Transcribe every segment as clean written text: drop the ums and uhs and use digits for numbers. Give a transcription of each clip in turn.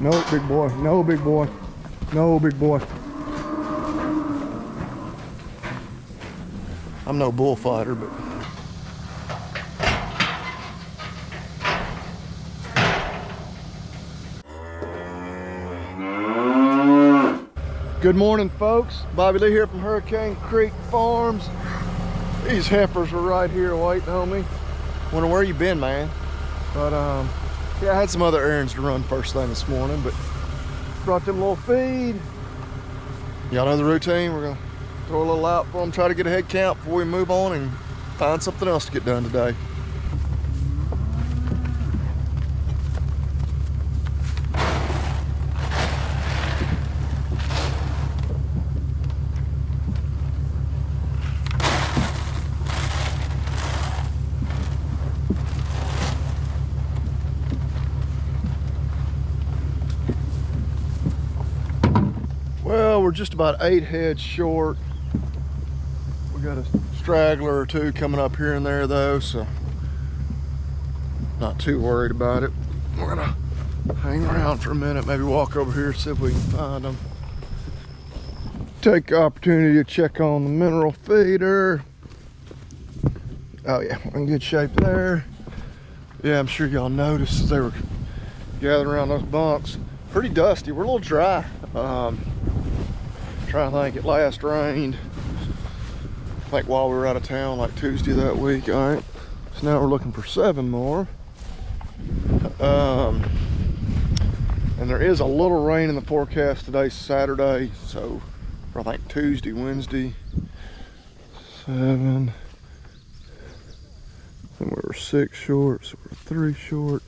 No, big boy. No, big boy. No, big boy. I'm no bullfighter, but good morning, folks. Bobby Lee here from Hurricane Creek Farms. These heifers are right here waiting on me. Wonder where you been, man? But yeah, I had some other errands to run first thing this morning, but brought them a little feed. Y'all know the routine. We're gonna throw a little out for them, try to get a head count before we move on and find something else to get done today. Well, we're just about 8 heads short. We got a straggler or two coming up here and there though, so not too worried about it. We're gonna hang around for a minute, maybe walk over here, see if we can find them. Take the opportunity to check on the mineral feeder. Oh yeah, we're in good shape there. Yeah, I'm sure y'all noticed as they were gathering around those bunks. Pretty dusty, we're a little dry. Trying to think, it last rained I think while we were out of town, like Tuesday that week. All right, so now we're looking for 7 more. And there is a little rain in the forecast today, Saturday, so I think Tuesday, Wednesday. 7. And we were 6 short, so we're 3 short.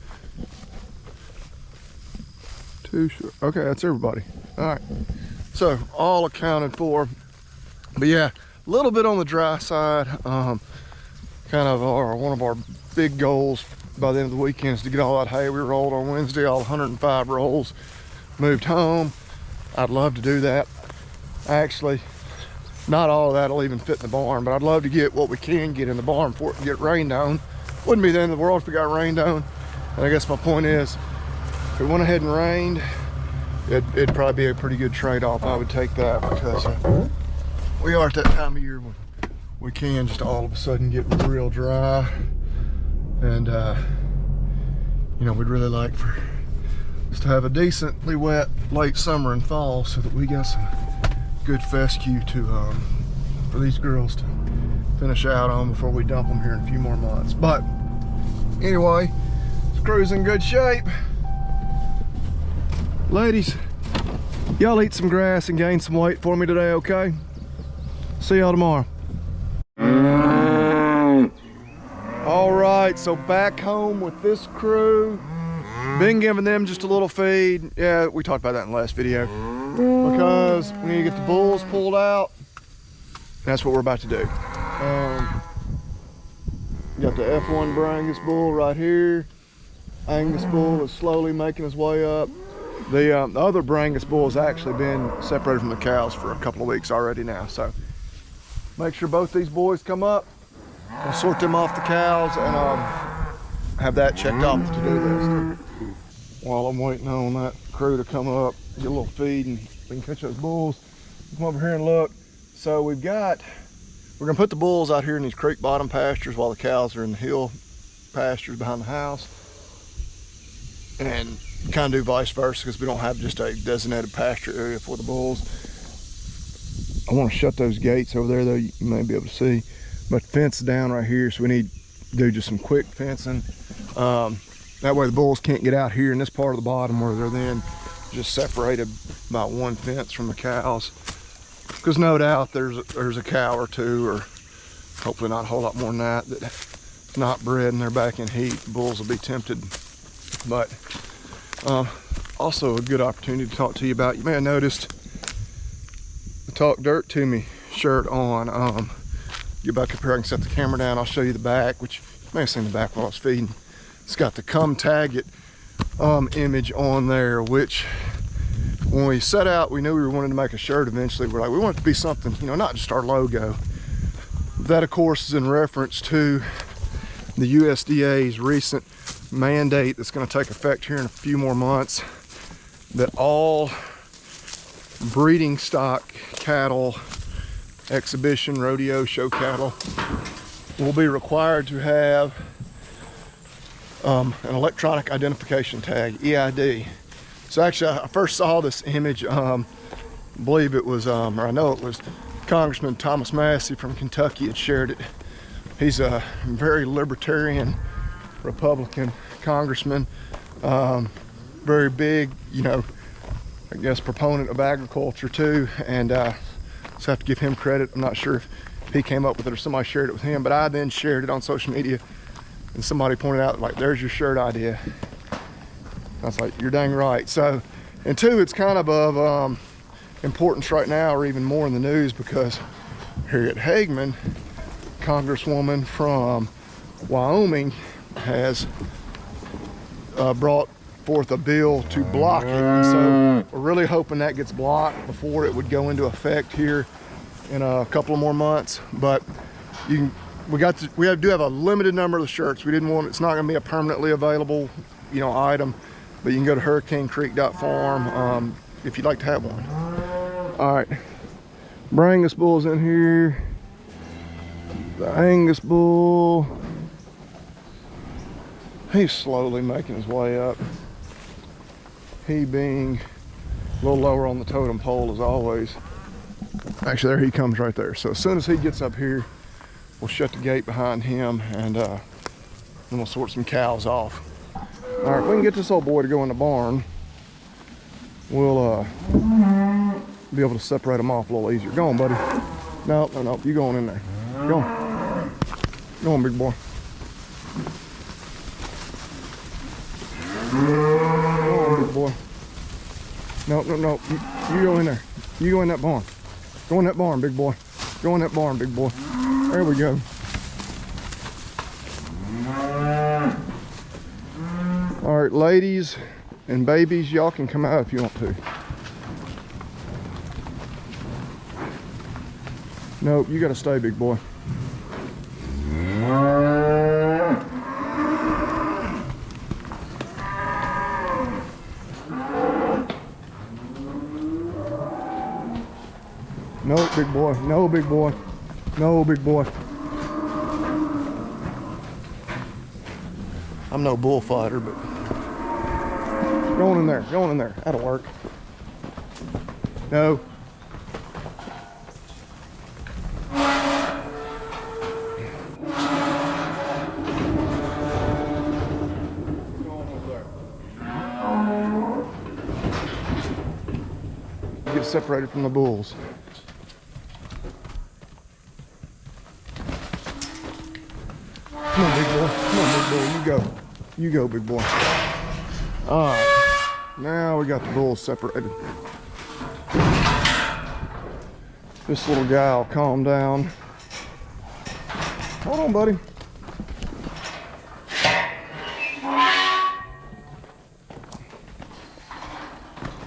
2 short. Okay, that's everybody. All right. So all accounted for, but yeah, a little bit on the dry side. Kind of one of our big goals by the end of the weekend is to get all that hay we rolled on Wednesday, all 105 rolls, moved home. I'd love to do that. Actually, not all of that will even fit in the barn, but I'd love to get what we can get in the barn before it can get rained on. Wouldn't be the end of the world if it got rained on. And I guess my point is, if it went ahead and rained, it'd probably be a pretty good trade-off. I would take that because we are at that time of year when we can just all of a sudden get real dry, and you know, we'd really like for us to have a decently wet late summer and fall so that we got some good fescue to for these girls to finish out on before we dump them here in a few more months. But anyway, this crew's in good shape. Ladies, y'all eat some grass and gain some weight for me today, okay? See y'all tomorrow. All right, so back home with this crew. Been giving them just a little feed. Yeah, we talked about that in the last video. Because we need to get the bulls pulled out. That's what we're about to do. Got the F1 Brangus bull right here. Angus bull is slowly making his way up. The other Brangus bull has actually been separated from the cows for a couple of weeks already now. So make sure both these boys come up. We'll sort them off the cows and have that checked off the to-do list. While I'm waiting on that crew to come up, get a little feed and we can catch those bulls. Come over here and look. So we're gonna put the bulls out here in these creek bottom pastures while the cows are in the hill pastures behind the house. And kind of do vice versa because we don't have just a designated pasture area for the bulls. I want to shut those gates over there though, you may be able to see, but fence down right here, so we need to do just some quick fencing. That way the bulls can't get out here in this part of the bottom where they're then just separated by one fence from the cows, because no doubt there's a cow or two, or hopefully not a whole lot more than that, that's not bred and they're back in heat. The bulls will be tempted. But also a good opportunity to talk to you about, you may have noticed the Talk Dirt to Me shirt on. Get back up here, I can set the camera down, I'll show you the back, which you may have seen the back while I was feeding. It's got the Come Tag It image on there, which when we set out, we knew we were wanting to make a shirt eventually. We're like, we want it to be something, you know, not just our logo. That of course is in reference to the USDA's recent mandate that's going to take effect here in a few more months that all breeding stock cattle, exhibition, rodeo, show cattle will be required to have an electronic identification tag, EID. So actually, I first saw this image, I believe it was, or I know it was Congressman Thomas Massey from Kentucky had shared it. He's a very libertarian Republican congressman, very big, you know, I guess proponent of agriculture too, and just have to give him credit. I'm not sure if he came up with it or somebody shared it with him, but I then shared it on social media, and somebody pointed out, like, there's your shirt idea. I was like, you're dang right. So, and two, it's kind of importance right now, or even more in the news, because Harriet Hagman, Congresswoman from Wyoming, has brought forth a bill to block it. And so we're really hoping that gets blocked before it would go into effect here in a couple of more months. But you can, we do have a limited number of the shirts. We didn't want, it's not going to be a permanently available, you know, item, but you can go to hurricanecreek.farm if you'd like to have one. All right, Brangus bull's in here. The Angus bull, he's slowly making his way up. He being a little lower on the totem pole as always. Actually, there he comes right there. So as soon as he gets up here, we'll shut the gate behind him, and then we'll sort some cows off. All right, if we can get this old boy to go in the barn, we'll be able to separate them off a little easier. Go on, buddy. No, you going in there. Go on. Go on, big boy. Go on, big boy. No. You go in there. You go in that barn. Go in that barn, big boy. Go in that barn, big boy. There we go. All right, ladies and babies, y'all can come out if you want to. No, you gotta stay, big boy. No, big boy. No, big boy. No, big boy. I'm no bullfighter, but go on in there. Go on in there. That'll work. No. Get separated from the bulls. Come on, big boy. Come on, big boy. You go. You go, big boy. All right. Now we got the bulls separated. This little guy will calm down. Hold on, buddy.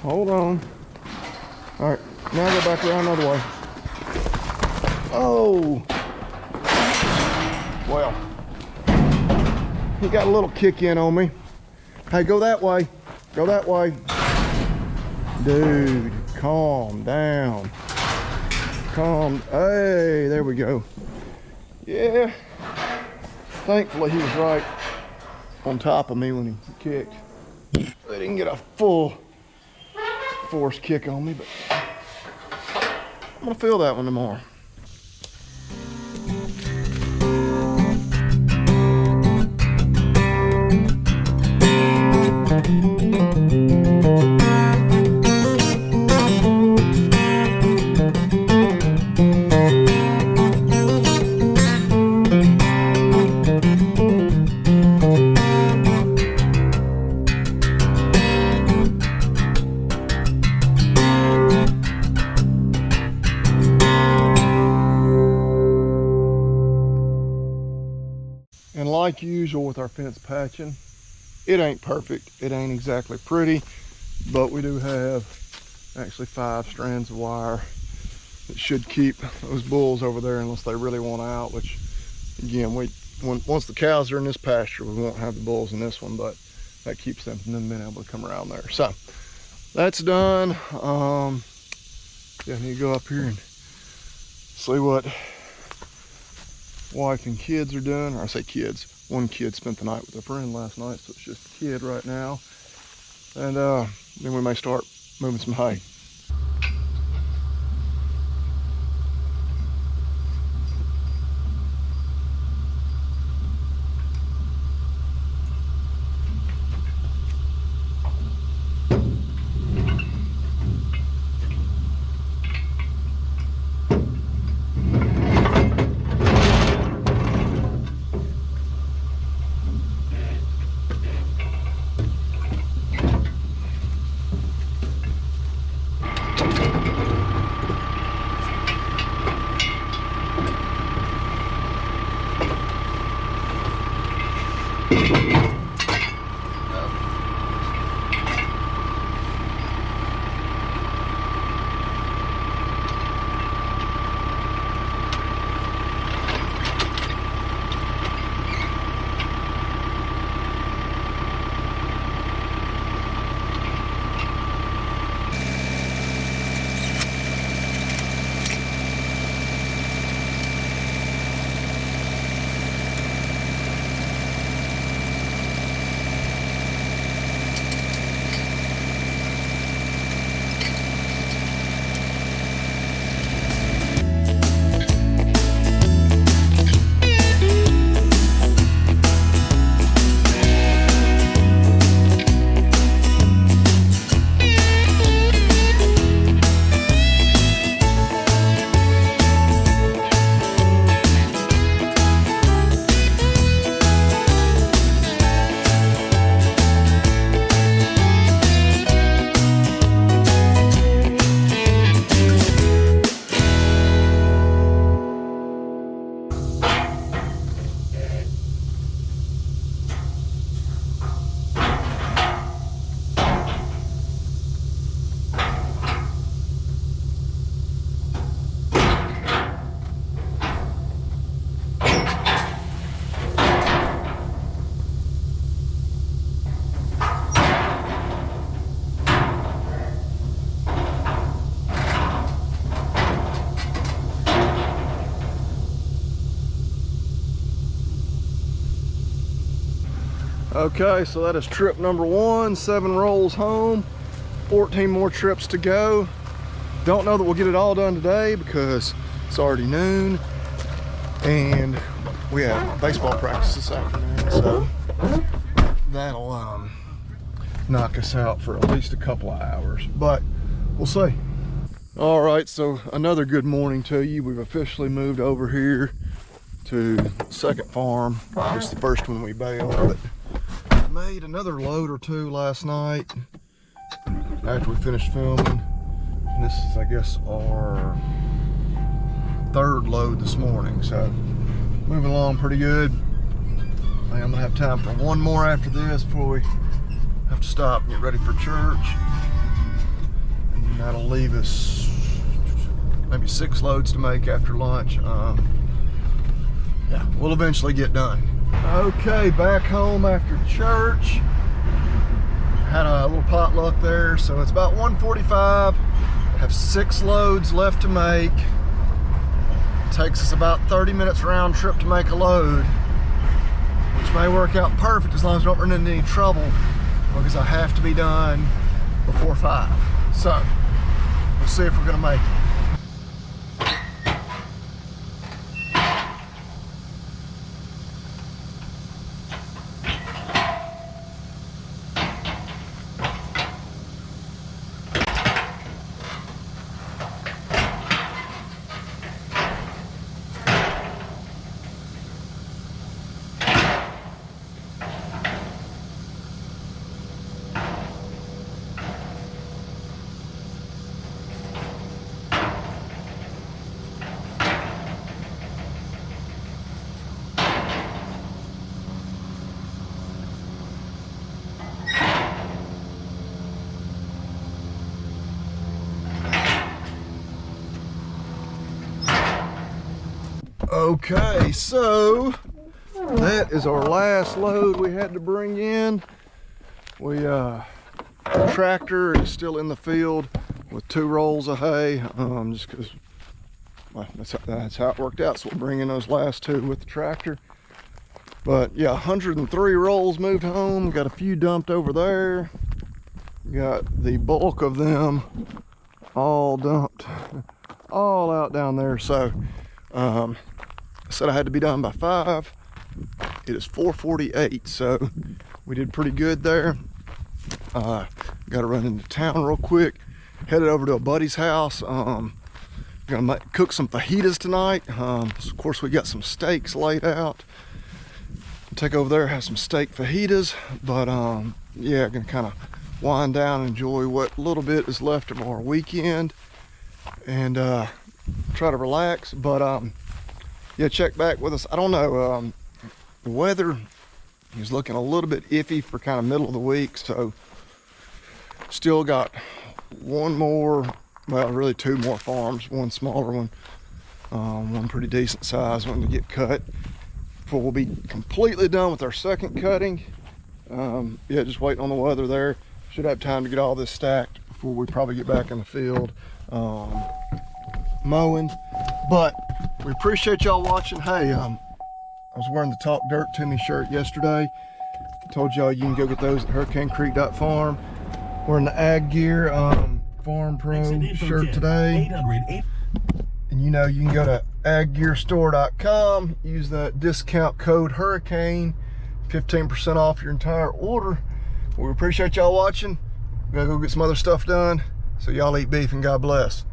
Hold on. All right. Now go back around another way. Oh. Well. He got a little kick in on me. Hey, go that way. Go that way. Dude, calm down. Hey, there we go. Yeah. Thankfully, he was right on top of me when he kicked. They didn't get a full force kick on me, but I'm gonna feel that one tomorrow. And like usual with our fence patching, it ain't perfect. It ain't exactly pretty, but we do have actually 5 strands of wire that should keep those bulls over there unless they really want out, which again, once the cows are in this pasture, we won't have the bulls in this one, but that keeps them from them being able to come around there. So that's done. Yeah, I need to go up here and see what wife and kids are doing. Or I say kids. One kid spent the night with a friend last night, so it's just a kid right now. And then we may start moving some hay. Okay, so that is trip number 1, 7 rolls home, 14 more trips to go. Don't know that we'll get it all done today because it's already noon and we have baseball practice this afternoon, so that'll knock us out for at least a couple of hours, but we'll see. All right, so another good morning to you. We've officially moved over here to the second farm. It's the first one we baled, but made another load or two last night after we finished filming. And this is, I guess, our 3rd load this morning, so moving along pretty good. I think I'm gonna have time for one more after this before we have to stop and get ready for church, and that'll leave us maybe 6 loads to make after lunch. Yeah, we'll eventually get done. Okay, back home after church. Had a little potluck there, so it's about 1:45. Have 6 loads left to make. Takes us about 30 minutes round trip to make a load, which may work out perfect as long as we don't run into any trouble, because I have to be done before 5. So we'll see if we're gonna make it. Okay, so that is our last load we had to bring in. We tractor is still in the field with 2 rolls of hay, just because, well, that's how it worked out. So we'll bring in those last 2 with the tractor. But yeah, 103 rolls moved home. Got a few dumped over there. Got the bulk of them all dumped, all out down there. So I said I had to be done by 5. It is 4:48, so we did pretty good there. Got to run into town real quick. Headed over to a buddy's house. Gonna cook some fajitas tonight. So of course we got some steaks laid out. Take over there, have some steak fajitas. But yeah, gonna kind of wind down and enjoy what little bit is left of our weekend, and try to relax. But yeah, check back with us. I don't know, the weather is looking a little bit iffy for kind of middle of the week, so still got 1 more, well, really 2 more farms, 1 smaller one, 1 pretty decent size one to get cut before we'll be completely done with our 2nd cutting. Yeah, just waiting on the weather there. Should have time to get all this stacked before we probably get back in the field mowing. But we appreciate y'all watching. Hey, I was wearing the Talk Dirt to Me shirt yesterday. I told y'all you can go get those at hurricanecreek.farm. Wearing the ag gear Farm Pro shirt today. And you know, you can go to aggearstore.com, use that discount code Hurricane, 15% off your entire order. We appreciate y'all watching. We gotta go get some other stuff done. So y'all eat beef and God bless.